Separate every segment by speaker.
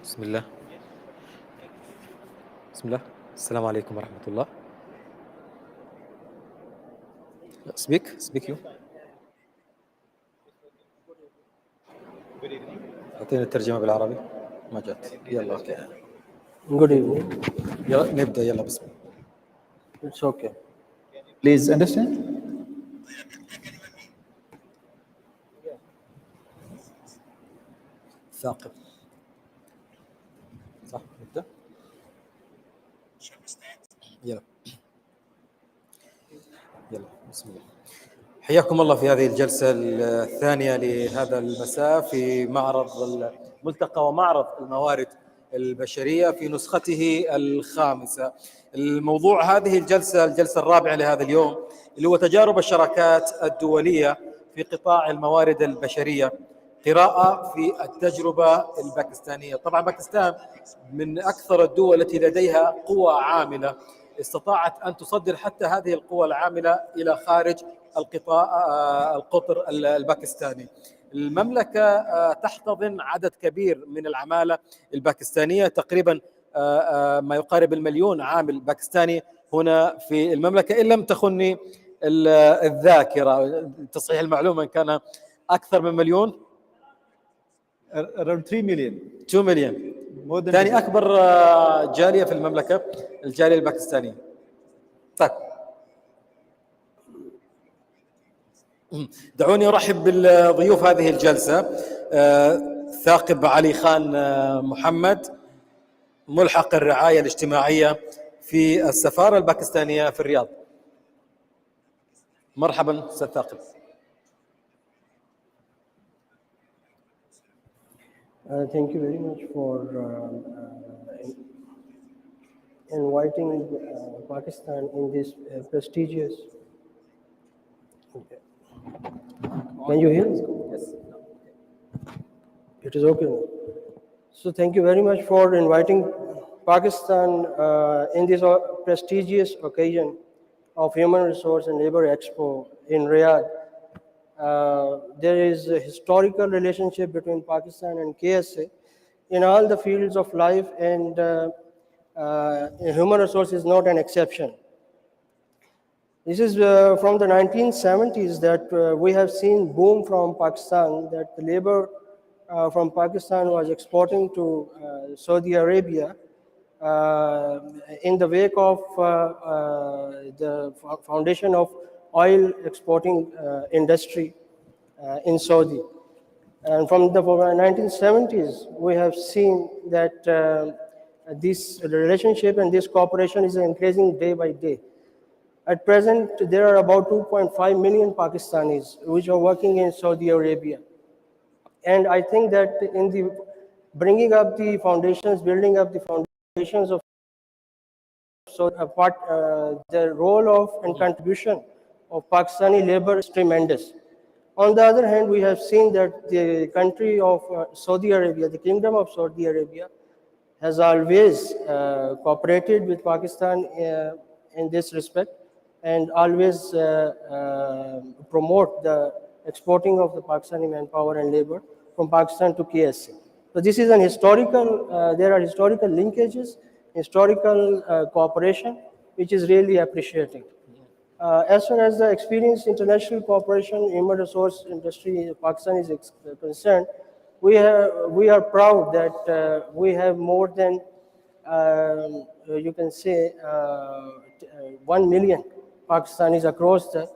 Speaker 1: بسم الله. بسم الله. السلام عليكم ورحمة الله. Speak you. أعطيني الترجمة بالعربي. ما جات. يلا أوكي.
Speaker 2: Good evening.
Speaker 1: يلا نبدأ. يلا بسم الله.
Speaker 2: It's okay.
Speaker 3: Please understand.
Speaker 1: ثاقب. صح نبدأ. يلا بسم الله. حياكم الله في هذه الجلسة الثانية لهذا المساء في معرض الملتقى ومعرض الموارد البشرية في نسخته الخامسة. الموضوع هذه الجلسة الرابعة لهذا اليوم اللي هو تجارب الشراكات الدولية في قطاع الموارد البشرية، قراءة في التجربة الباكستانية. طبعا باكستان من أكثر الدول التي لديها قوى عاملة استطاعت أن تصدر حتى هذه القوى العاملة إلى خارج القطر الباكستاني. المملكة تحتضن عدد كبير من العمالة الباكستانية، تقريبا ما يقارب 1,000,000 عامل باكستاني هنا في المملكة، إن لم تخني الذاكرة. تصحيح المعلومة إن كان أكثر من 1,000,000.
Speaker 3: Around 3 million.
Speaker 1: 2 مليون. ثاني أكبر جالية في المملكة الجالية الباكستانية. طيب دعوني أرحب بالضيوف هذه الجلسة. ثاقب علي خان محمد، ملحق الرعاية الاجتماعية في السفارة الباكستانية في الرياض. مرحبا أستاذ ثاقب.
Speaker 2: Thank you very much for inviting Pakistan in this prestigious. Can you hear me?
Speaker 1: Yes.
Speaker 2: It is okay. So thank you very much for inviting Pakistan in this prestigious occasion of Human Resource and Labor Expo in Riyadh. There is a historical relationship between Pakistan and KSA in all the fields of life, and human resource is not an exception. This is from the 1970s that we have seen boom from Pakistan, that the labor from Pakistan was exporting to Saudi Arabia in the wake of the foundation of oil exporting industry in Saudi. And from the 1970s, we have seen that this relationship and this cooperation is increasing day by day. At present, there are about 2.5 million Pakistanis which are working in Saudi Arabia. And I think that in the building up the foundations of the role of and contribution of Pakistani labor is tremendous. On the other hand, we have seen that the country of Saudi Arabia, the Kingdom of Saudi Arabia, has always cooperated with Pakistan in this respect, and always promote the exporting of the Pakistani manpower and labor from Pakistan to KSA. So this is an historical, there are historical linkages, historical cooperation, which is really appreciating. As far as the experienced international cooperation in human resource industry in Pakistan is concerned, we are proud that we have more than, you can say, 1 million Pakistanis across the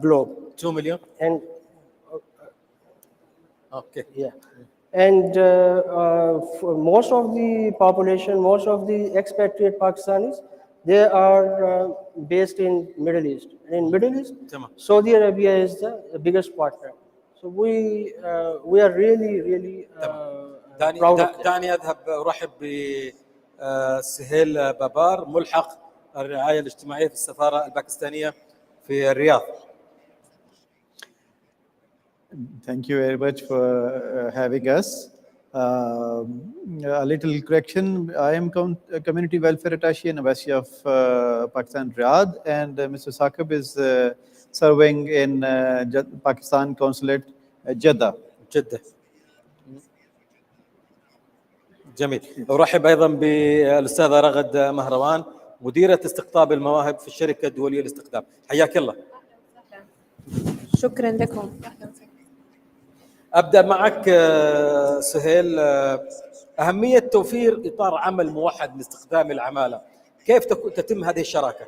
Speaker 2: globe.
Speaker 1: 2 مليون.
Speaker 2: And
Speaker 1: Okay.
Speaker 2: yeah. And for most of the population, most of the expatriate Pakistanis, they are based in Middle East. And in Middle East, Saudi Arabia is the biggest partner. So we are really proud of that.
Speaker 1: دعني أذهب أرحب بسهيل بابار، ملحق الرعاية الاجتماعية في السفارة الباكستانية في الرياض.
Speaker 3: Thank you very much for having us. A little correction. I am Community Welfare Attaché and Embassy of Pakistan, Riyadh, and Mr. Saqib is serving in Pakistan Consulate, Jeddah.
Speaker 1: جميل. أرحب أيضا بالأستاذة رغد مهروان، مديرة استقطاب المواهب في الشركة الدولية الاستقدام. حياك الله.
Speaker 4: شكرا لكم.
Speaker 1: أبدأ معك سهيل. أهمية توفير إطار عمل موحد لاستخدام العمالة، كيف تتم هذه الشراكة؟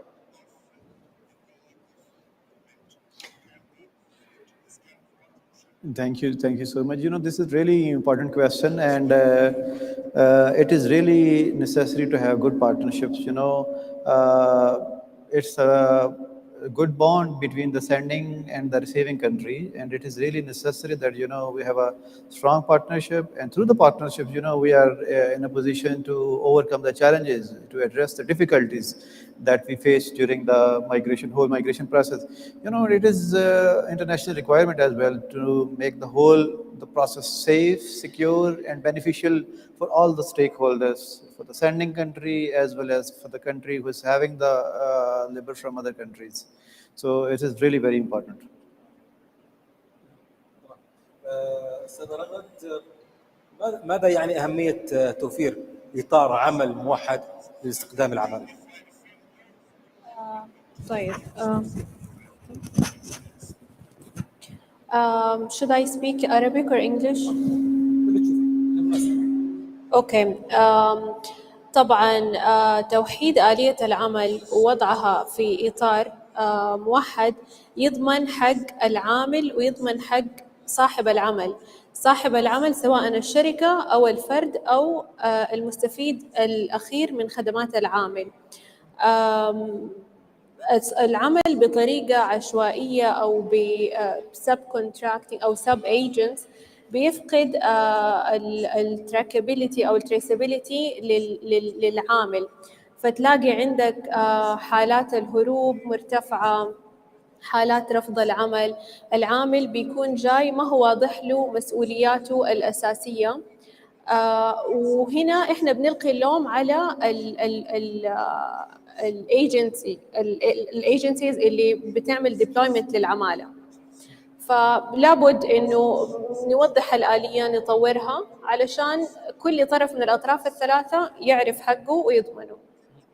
Speaker 3: Thank you so much. This is really important question, and it is really necessary to have good partnerships. It's a good bond between the sending and the receiving country, and it is really necessary that we have a strong partnership, and through the partnership, we are in a position to overcome the challenges, to address the difficulties that we face during the whole migration process. It is international requirement as well to make the process safe, secure, and beneficial for all the stakeholders, for the sending country as well as for the country who is having the labor from other countries. So it is really very important.
Speaker 1: أستاذ رغد، ماذا يعني أهمية توفير إطار عمل موحد لاستخدام العمالة؟
Speaker 4: طيب. Should I speak Arabic or English? Okay. طبعا توحيد آلية العمل ووضعها في إطار موحد يضمن حق العامل ويضمن حق صاحب العمل. صاحب العمل سواء الشركة أو الفرد أو المستفيد الأخير من خدمات العامل. العمل بطريقة عشوائية أو بسب كونتراكتنج أو سب ايجنتس بيفقد التراكابيليتي أو التريسابيليتي للعامل، فتلاقي عندك حالات الهروب مرتفعة، حالات رفض العمل. العامل بيكون جاي ما هو واضح له مسؤولياته الأساسية، وهنا احنا بنلقي اللوم على الايجنسيز اللي بتعمل ديبلويمنت للعماله. فلابد انه نوضح الآلية، نطورها علشان كل طرف من الأطراف الثلاثة يعرف حقه ويضمنه.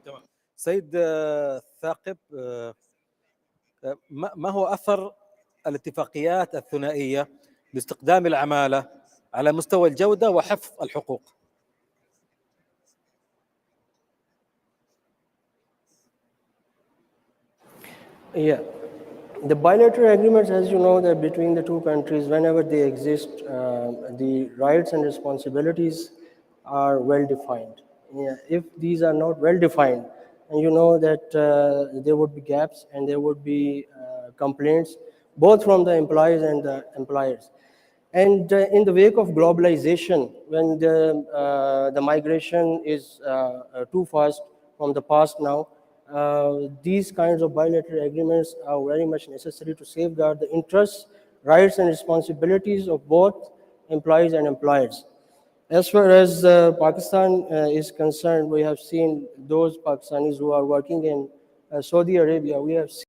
Speaker 1: تمام. سيد ثاقب، ما هو أثر الاتفاقيات الثنائية لاستخدام العمالة على مستوى الجودة وحفظ الحقوق؟
Speaker 2: Yeah, the bilateral agreements, as you know, that between the two countries, whenever they exist, the rights and responsibilities are well defined. Yeah, if these are not well defined, and you know that there would be gaps and there would be complaints both from the employees and the employers. And in the wake of globalization, when the migration is too fast from the past now, these kinds of bilateral agreements are very much necessary to safeguard the interests, rights, and responsibilities of both employees and employers. As far as Pakistan is concerned, we have seen those Pakistanis who are working in Saudi Arabia. We have seen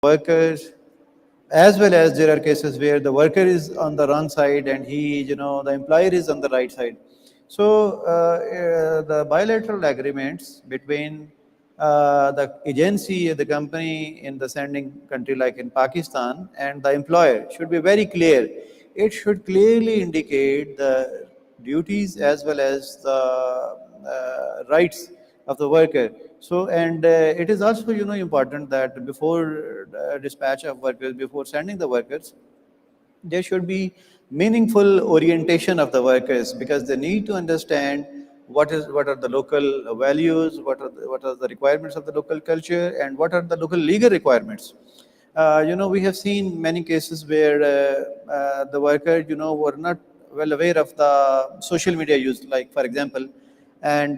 Speaker 3: workers, as well as there are cases where the worker is on the wrong side and the employer is on the right side. So the bilateral agreements between the agency, the company in the sending country like in Pakistan and the employer should be very clear. It should clearly indicate the duties as well as the rights of the worker. So, and it is also, important that before dispatch of workers, before sending the workers, there should be meaningful orientation of the workers, because they need to understand what are the local values, what are the requirements of the local culture, and what are the local legal requirements. We have seen many cases where the worker, were not well aware of the social media use, like for example, and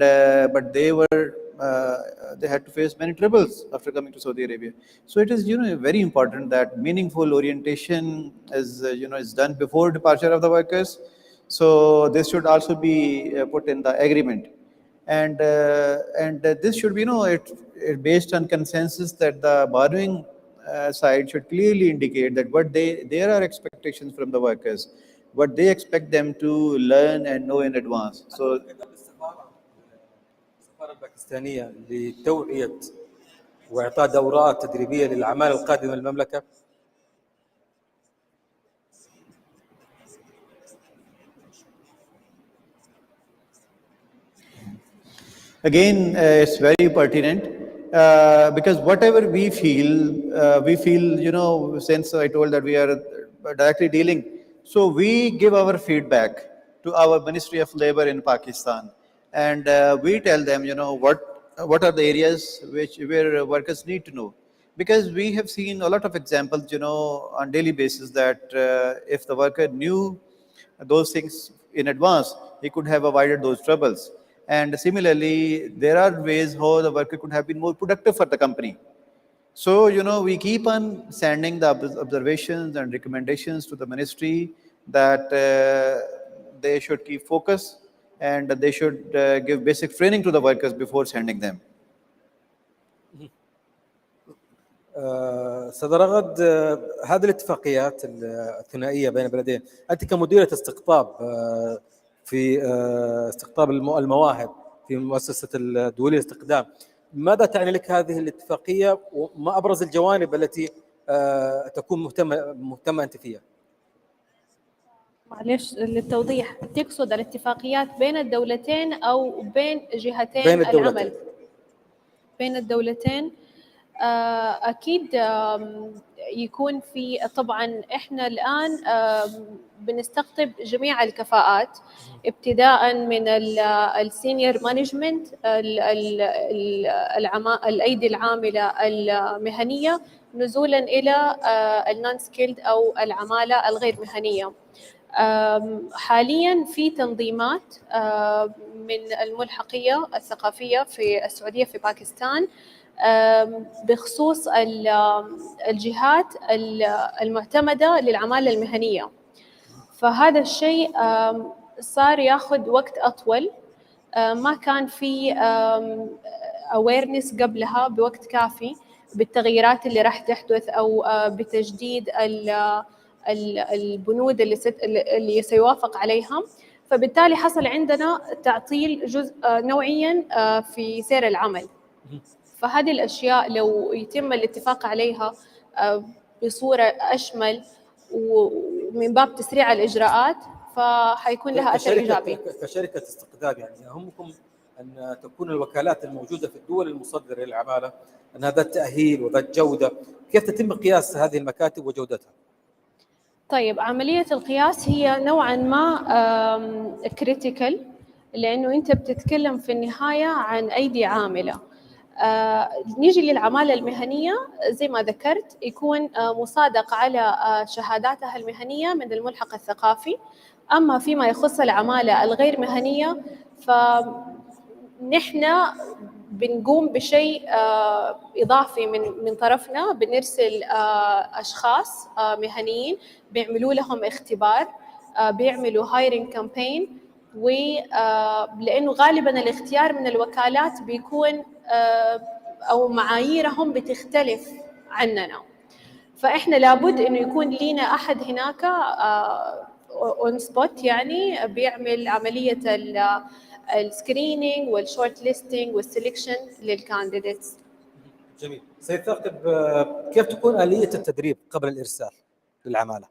Speaker 3: but they had to face many troubles after coming to Saudi Arabia. So it is very important that meaningful orientation is done before departure of the workers. So this should also be put in the agreement, and this should be it based on consensus, that the borrowing side should clearly indicate that there are expectations from the workers, what they expect them to learn and know in advance. So
Speaker 1: السفارة الباكستانية لتوعية وإعطاء دورات تدريبية للعمالة القادمة للمملكة.
Speaker 3: again, it's very pertinent, because whatever we feel, since I told that we are directly dealing, so we give our feedback to our Ministry of Labor in Pakistan, and we tell them, what are the areas where workers need to know, because we have seen a lot of examples, on daily basis, that if the worker knew those things in advance, he could have avoided those troubles. And similarly, there are ways how the worker could have been more productive for the company. So, we keep on sending the observations and recommendations to the ministry that they should keep focus, and they should give basic training to the workers before sending them.
Speaker 1: استاذ رغد، هذه الاتفاقيات الثنائيه بين البلدين، انت كمديره استقطاب في استقطاب المواهب في مؤسسه الدولية الاستقدام، ماذا تعني لك هذه الاتفاقيه، وما ابرز الجوانب التي تكون مهتمه انت فيها؟
Speaker 4: معلش للتوضيح، تقصد الاتفاقيات بين الدولتين او بين جهتين
Speaker 1: بين الدولتين.
Speaker 4: العمل؟ بين الدولتين أكيد يكون في، طبعا إحنا الآن بنستقطب جميع الكفاءات، ابتداء من السينيور مانجمنت، الأيدي العاملة المهنية، نزولا إلى النون سكيلد أو العمالة الغير مهنية. حاليا في تنظيمات من الملحقية الثقافية في السعودية في باكستان بخصوص الجهات المعتمدة للعمالة المهنية، فهذا الشيء صار ياخذ وقت أطول، ما كان في awareness قبلها بوقت كافي بالتغييرات اللي راح تحدث، أو بتجديد البنود اللي سيوافق عليها، فبالتالي حصل عندنا تعطيل جزء نوعيا في سير العمل. فهذه الأشياء لو يتم الاتفاق عليها بصورة أشمل ومن باب تسريع الإجراءات، فحيكون لها أثر إيجابي.
Speaker 1: كشركة استقدام، يعني يهمكم أن تكون الوكالات الموجودة في الدول المصدرة للعمالة أنها ذات تأهيل وذات جودة، كيف تتم قياس هذه المكاتب وجودتها؟
Speaker 4: طيب، عملية القياس هي نوعاً ما كريتيكال، لأنه أنت بتتكلم في النهاية عن أيدي عاملة. نيجي للعمالة المهنية، زي ما ذكرت يكون مصادق على شهاداتها المهنية من الملحق الثقافي. أما فيما يخص العمالة الغير مهنية، فنحن بنقوم بشيء إضافي من طرفنا، بنرسل أشخاص مهنيين بيعملوا لهم اختبار، بيعملوا هايرنج كامبين، ولأنه غالباً الاختيار من الوكالات بيكون أو معاييرهم بتختلف عننا، فإحنا لابد إنه يكون لينا أحد هناك اون سبوت، يعني بيعمل عملية السكرينينج والشورت ليستنج والسلكشن للكانديديتس.
Speaker 1: جميل. سيد ثاقب، كيف تكون آلية التدريب قبل الإرسال للعمالة؟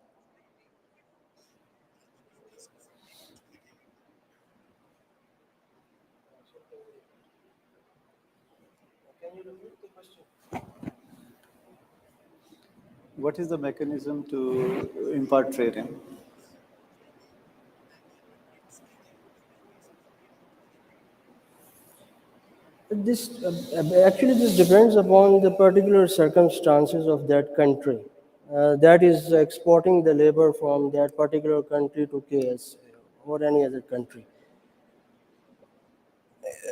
Speaker 3: What is the mechanism to impart training?
Speaker 2: This actually this depends upon the particular circumstances of that country that is exporting the labor from that particular country to KS or any other country.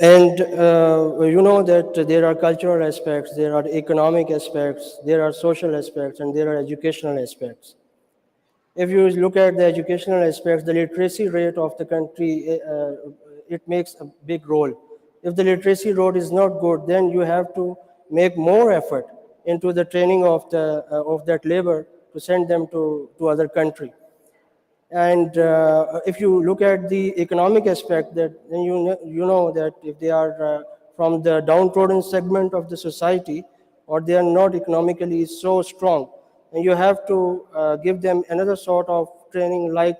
Speaker 2: And you know that there are cultural aspects, there are economic aspects, there are social aspects, and there are educational aspects. If you look at the educational aspects, the literacy rate of the country, it makes a big role. If the literacy rate is not good, then you have to make more effort into the training of that labor to send them to other country. And if you look at the economic aspect, that then you know that if they are from the downtrodden segment of the society, or they are not economically so strong, and you have to give them another sort of training, like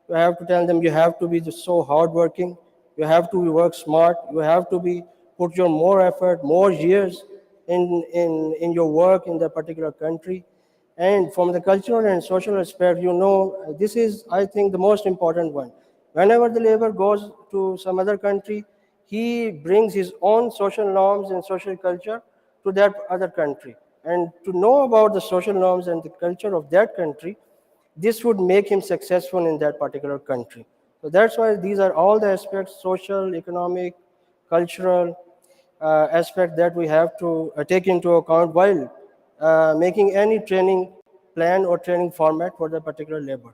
Speaker 2: you have to tell them you have to be so hardworking, you have to work smart, you have to be put your more effort, more years in your work in the particular country. And from the cultural and social aspect, you know, this is, I think, the most important one. Whenever the labor goes to some other country, he brings his own social norms and social culture to that other country. And to know about the social norms and the culture of that country, this would make him successful in that particular country. So that's why these are all the aspects, social, economic, cultural aspect that we have to take into account while making any training plan or training format for the particular labor.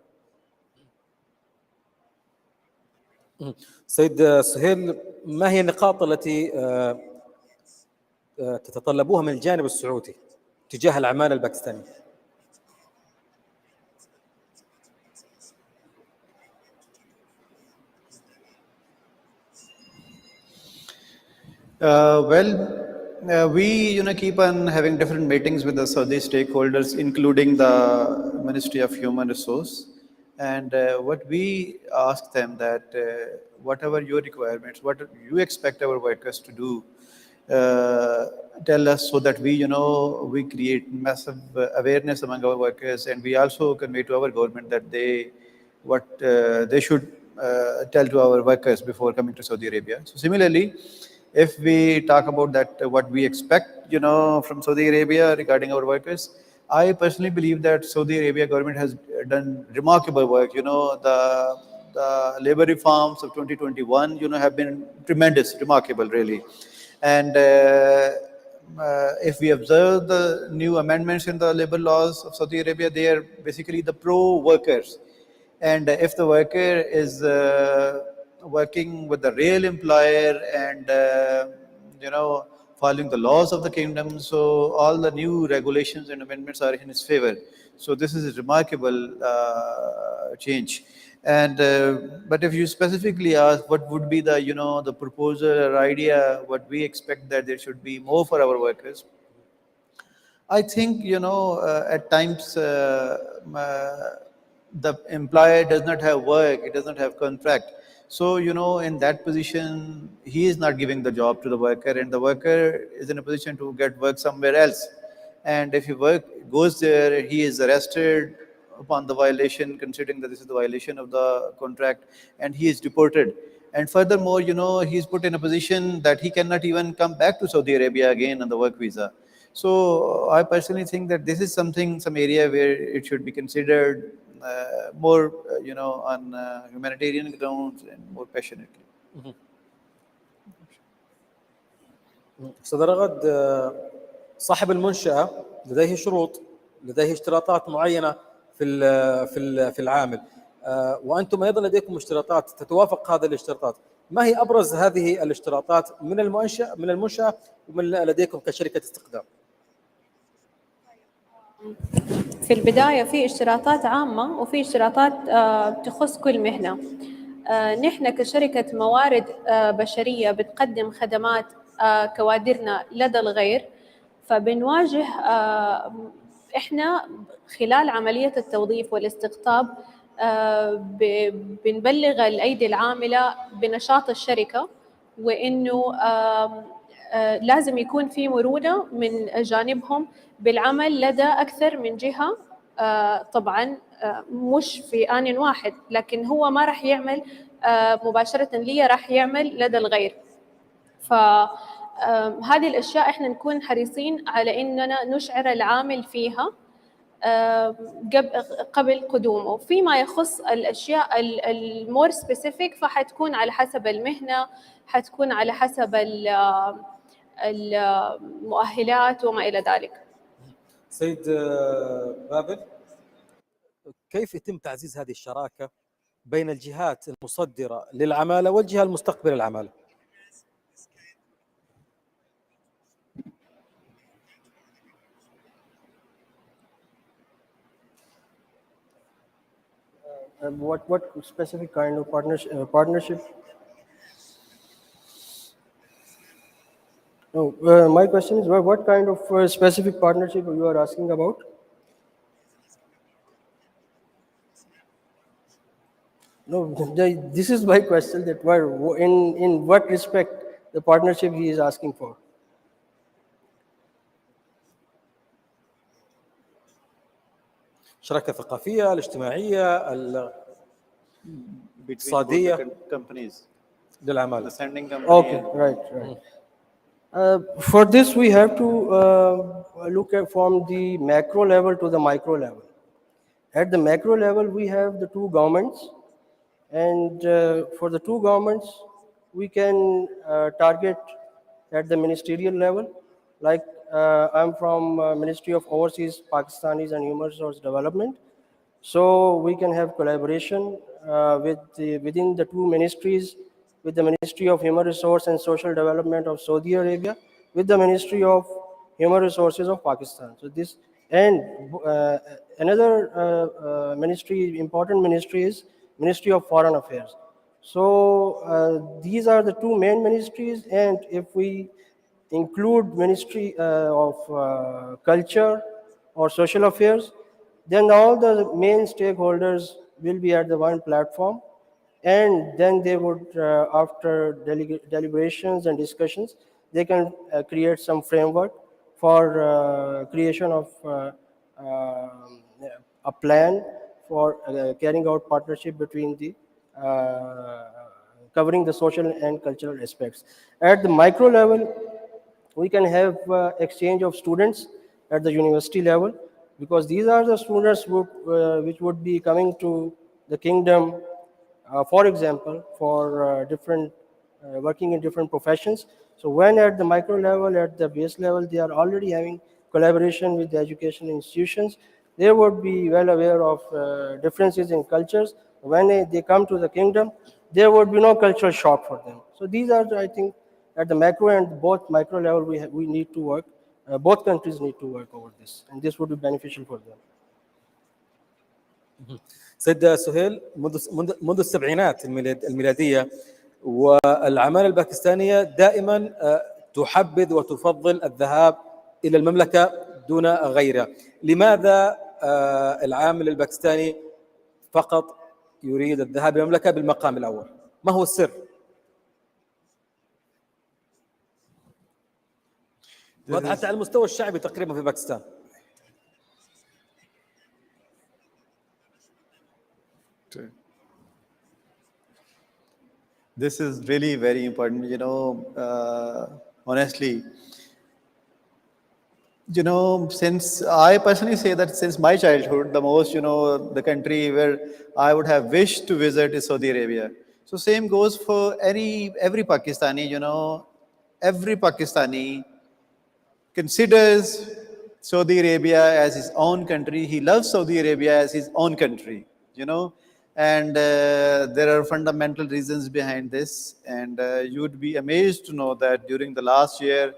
Speaker 1: سيد سهيل، ما هي النقاط التي تتطلبوها من الجانب السعودي تجاه العمالة الباكستانية؟
Speaker 3: We keep on having different meetings with the Saudi stakeholders, including the Ministry of Human Resource. And what we ask them that whatever your requirements, what you expect our workers to do, tell us, so that we create massive awareness among our workers, and we also convey to our government that they should tell to our workers before coming to Saudi Arabia. So similarly, if we talk about that, what we expect, from Saudi Arabia regarding our workers, I personally believe that Saudi Arabia government has done remarkable work. The labor reforms of 2021, have been tremendous, remarkable, really. And if we observe the new amendments in the labor laws of Saudi Arabia, they are basically the pro-workers. And if the worker is working with the real employer and following the laws of the kingdom, so all the new regulations and amendments are in his favor. So this is a remarkable change. And but if you specifically ask what would be the the proposal or idea, what we expect that there should be more for our workers, I think at times the employer does not have work, it does not have contract. So, in that position, he is not giving the job to the worker, and the worker is in a position to get work somewhere else. And if he goes there, he is arrested upon the violation, considering that this is the violation of the contract, and he is deported. And furthermore, he's put in a position that he cannot even come back to Saudi Arabia again on the work visa. So I personally think that this is some area where it should be considered more, on humanitarian grounds and more passionately.
Speaker 1: أستاذ رغد، صاحب المنشأة لديه شروط، لديه اشتراطات معينة في العامل، وأنتم أيضا لديكم اشتراطات تتوافق هذه الاشتراطات. ما هي أبرز هذه الاشتراطات من المنشأة ومن لديكم كشركة استقدام؟
Speaker 4: في البداية في اشتراطات عامة وفي اشتراطات تخص كل مهنة. نحن كشركة موارد بشرية بتقدم خدمات كوادرنا لدى الغير، فبنواجه إحنا خلال عملية التوظيف والاستقطاب بنبلغ الأيدي العاملة بنشاط الشركة، وإنه لازم يكون في مرونة من جانبهم بالعمل لدى أكثر من جهة. طبعاً مش في آن واحد، لكن هو ما راح يعمل مباشرة لي، راح يعمل لدى الغير. فهذه الأشياء إحنا نكون حريصين على إننا نشعر العامل فيها قبل قدومه. فيما يخص الأشياء المور سبيسيفيك فحتكون على حسب المهنة، حتكون على حسب المؤهلات وما إلى ذلك.
Speaker 1: سيد بابل، كيف يتم تعزيز هذه الشراكة بين الجهات المصدرة للعمالة والجهة المستقبلة للعمالة؟
Speaker 2: What specific kind of partnership? No, my question is what kind of specific partnership you are asking about? No, this is my question, that in what respect the partnership he is asking for.
Speaker 1: الشراكة الثقافية، الاجتماعية، الاقتصادية
Speaker 3: companies
Speaker 1: للعمالة.
Speaker 2: Okay, right. For this, we have to look at from the macro level to the micro level. At the macro level, we have the two governments, and for the two governments, we can target at the ministerial level. Like I'm from Ministry of Overseas Pakistanis and Human Resource Development, so we can have collaboration within the two ministries, with the Ministry of Human Resource and Social Development of Saudi Arabia, with the Ministry of Human Resources of Pakistan. So this, and another ministry, important ministry, is Ministry of Foreign Affairs. So these are the two main ministries, and if we include Ministry of Culture or Social Affairs, then all the main stakeholders will be at the one platform, and then they would, after deliberations and discussions, they can create some framework for creation of a plan for carrying out partnership between the covering the social and cultural aspects. At the micro level, we can have exchange of students at the university level, because these are the students which would be coming to the kingdom, for example, for different working in different professions. So when at the micro level, at the base level, they are already having collaboration with the education institutions, they would be well aware of differences in cultures. When they come to the kingdom, there would be no cultural shock for them. So these are, I think, at the macro and both micro level, we need to work. Both countries need to work over this, and this would be beneficial for them.
Speaker 1: سيد سهيل، منذ السبعينات الميلادية والعمالة الباكستانية دائما تحبذ وتفضل الذهاب إلى المملكة دون غيرها. لماذا العامل الباكستاني فقط يريد الذهاب إلى المملكة بالمقام الأول؟ ما هو السر؟ حتى على المستوى الشعبي تقريبا في باكستان.
Speaker 3: This is really very important, honestly. Since I personally say that since my childhood, the most, the country where I would have wished to visit is Saudi Arabia. So same goes for every Pakistani, every Pakistani considers Saudi Arabia as his own country. He loves Saudi Arabia as his own country, and there are fundamental reasons behind this. And you would be amazed to know that during the last year,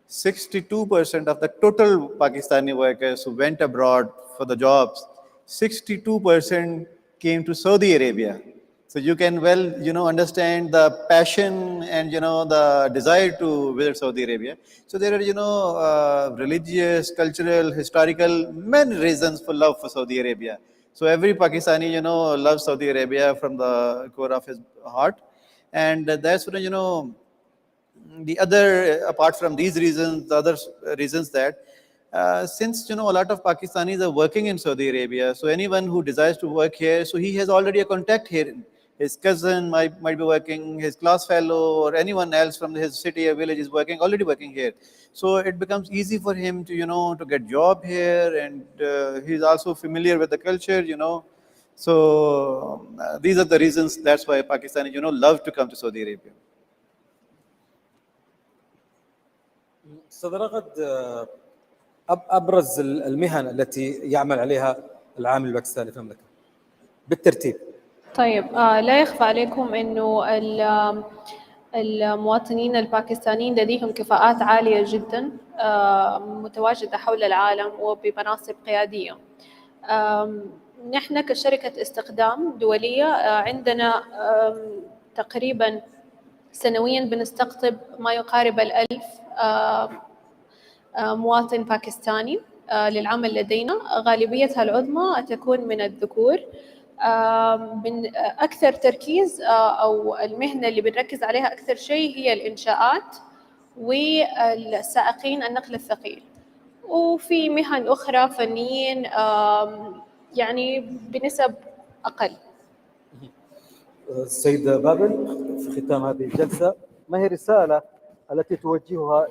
Speaker 3: 62% of the total Pakistani workers who went abroad for the jobs, 62% came to Saudi Arabia. So you can understand the passion and, the desire to visit Saudi Arabia. So there are, religious, cultural, historical, many reasons for love for Saudi Arabia. So every Pakistani, loves Saudi Arabia from the core of his heart. And that's when, the other, apart from these reasons, the other reasons that since a lot of Pakistanis are working in Saudi Arabia, so anyone who desires to work here, so he has already a contact here. His cousin might be working, his class fellow, or anyone else from his city or village is already working here. So it becomes easy for him to to get job here, and he's also familiar with the culture. So these are the reasons. That's why Pakistanis love to come to Saudi Arabia.
Speaker 1: أستاذ رغد، أبرز المهن التي يعمل عليها العامل الباكستاني في المملكة بالترتيب.
Speaker 4: طيب، لا يخفى عليكم أنه المواطنين الباكستانيين لديهم كفاءات عالية جدا متواجدة حول العالم وبمناصب قيادية. نحن كشركة استقدام دولية عندنا تقريبا سنويا بنستقطب ما يقارب 1000 مواطن باكستاني للعمل لدينا. غالبيتها العظمى تكون من الذكور. أكثر تركيز أو المهنة اللي بنركز عليها أكثر شيء هي الإنشاءات والسائقين النقل الثقيل، وفي مهن أخرى فنيين يعني بنسب أقل.
Speaker 1: السيد بابل، في ختام هذه الجلسة، ما هي الرسالة التي توجهها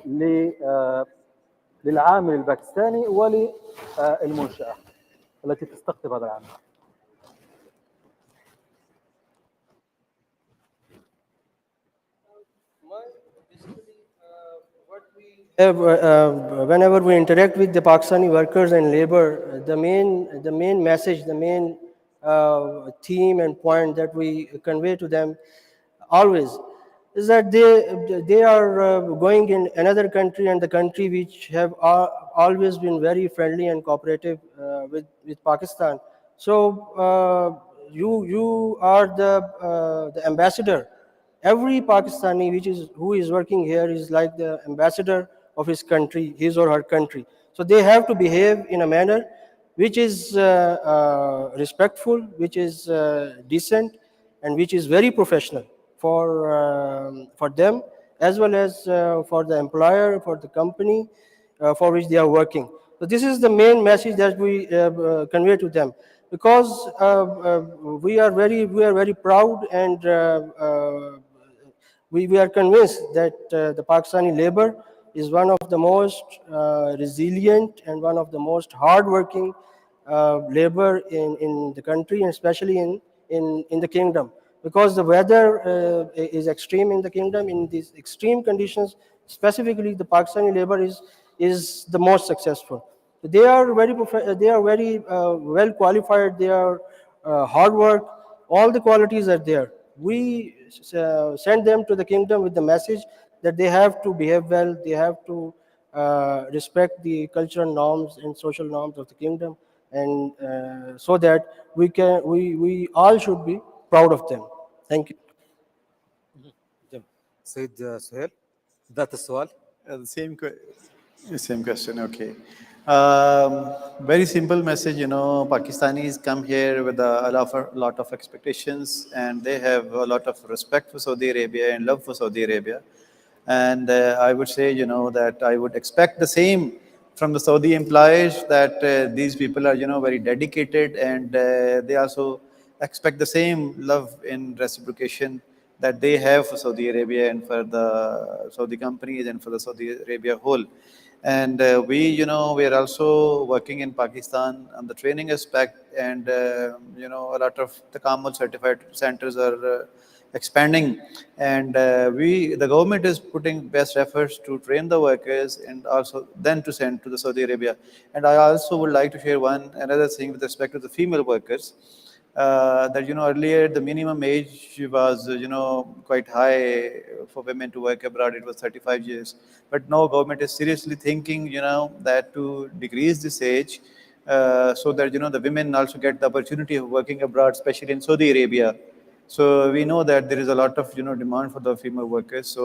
Speaker 1: للعامل الباكستاني وللمنشأة التي تستقطب هذا العامل؟
Speaker 2: Whenever we interact with the Pakistani workers and labor, the main message, the main theme and point that we convey to them always is that they are going in another country, and the country which have always been very friendly and cooperative with Pakistan. So you are the ambassador. Every Pakistani who is working here is like the ambassador of his country, his or her country. So they have to behave in a manner which is respectful, which is decent, and which is very professional for them, as well as for the employer, for the company for which they are working. So this is the main message that we convey to them, because we are very proud, and we are convinced that the Pakistani labor is one of the most resilient and one of the most hardworking labor in the country, and especially in the kingdom, because the weather is extreme in the kingdom. In these extreme conditions, specifically the Pakistani labor is the most successful. They are very well qualified. They are hard work. All the qualities are there. We send them to the kingdom with the message that they have to behave well. They have to respect the cultural norms and social norms of the kingdom, and so that we all should be proud of them. Thank you.
Speaker 1: سيد سهيل، ذات السؤال.
Speaker 3: The same question. Okay. Very simple message. Pakistanis come here with a lot of expectations, and they have a lot of respect for Saudi Arabia and love for Saudi Arabia. And I would say, that I would expect the same from the Saudi employees, that these people are, very dedicated, and they also expect the same love in reciprocation that they have for Saudi Arabia and for the Saudi companies and for the Saudi Arabia whole. And we are also working in Pakistan on the training aspect, and a lot of the Kamal certified centers are expanding, and the government is putting best efforts to train the workers and also then to send to the Saudi Arabia. And I also would like to share another thing with respect to the female workers. That earlier the minimum age was quite high for women to work abroad. It was 35 years, but now government is seriously thinking that to decrease this age so that the women also get the opportunity of working abroad, especially in Saudi Arabia. So we know that there is a lot of demand for the female workers. So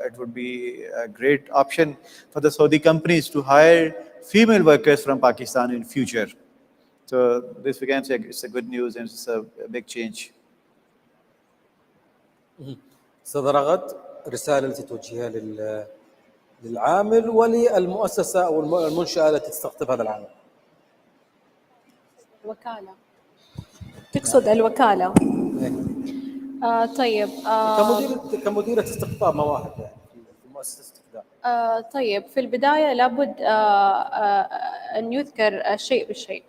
Speaker 3: it would be a great option for the Saudi companies to hire female workers from Pakistan in future. So this we can say it's a good news and it's a big change.
Speaker 1: أستاذ رغد، رسالة التي توجهها للعامل وللمؤسسة أو المنشأة التي تستقطب هذا العامل.
Speaker 4: الوكالة، تقصد الوكالة؟ طيب.
Speaker 1: كمديرة استقطاب مواهب يعني في مؤسسة الاستقدام.
Speaker 4: طيب، في البداية لابد أن يذكر الشيء بالشيء.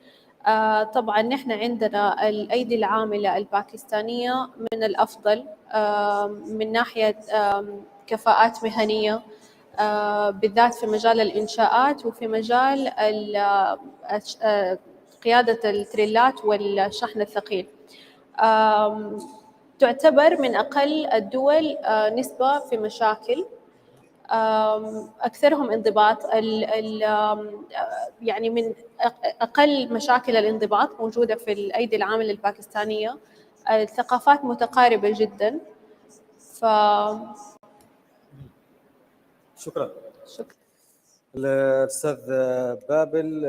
Speaker 4: طبعا نحن عندنا الأيدي العاملة الباكستانية من الأفضل من ناحية كفاءات مهنية، بالذات في مجال الإنشاءات وفي مجال قيادة التريلات والشحن الثقيل. تعتبر من أقل الدول نسبة في مشاكل، أكثرهم انضباط. يعني من أقل مشاكل الانضباط موجودة في الأيدي العاملة الباكستانية. الثقافات متقاربة جدا.
Speaker 1: شكرا. الأستاذ بابل،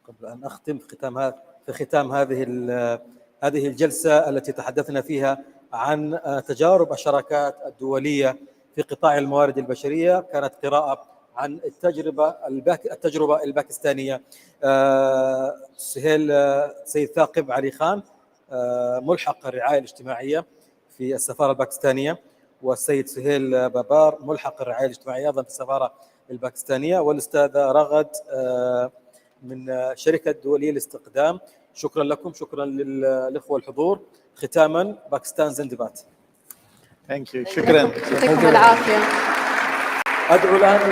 Speaker 1: قبل أن أختم في ختام هذه الجلسة التي تحدثنا فيها عن تجارب الشراكات الدولية في قطاع الموارد البشرية، كانت قراءة عن التجربة الباكستانية. سيد ثاقب علي خان، ملحق الرعاية الاجتماعية في السفارة الباكستانية، والسيد سهيل بابار، ملحق الرعاية الاجتماعية أيضا في السفارة الباكستانية، والأستاذة رغد من شركة الدولية الاستقدام. شكرا لكم، شكرا للإخوة الحضور. ختاما، باكستان زندبات.
Speaker 3: شكرا.
Speaker 4: يعطيكم العافية.
Speaker 1: أدعو الآن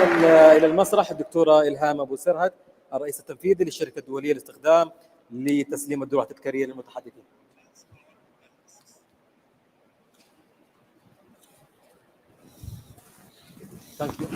Speaker 1: إلى المسرح الدكتورة إلهام أبو سرهد، الرئيس التنفيذي للشركة الدولية للاستخدام، لتسليم الدروع التذكارية للمتحدثين. Thank you.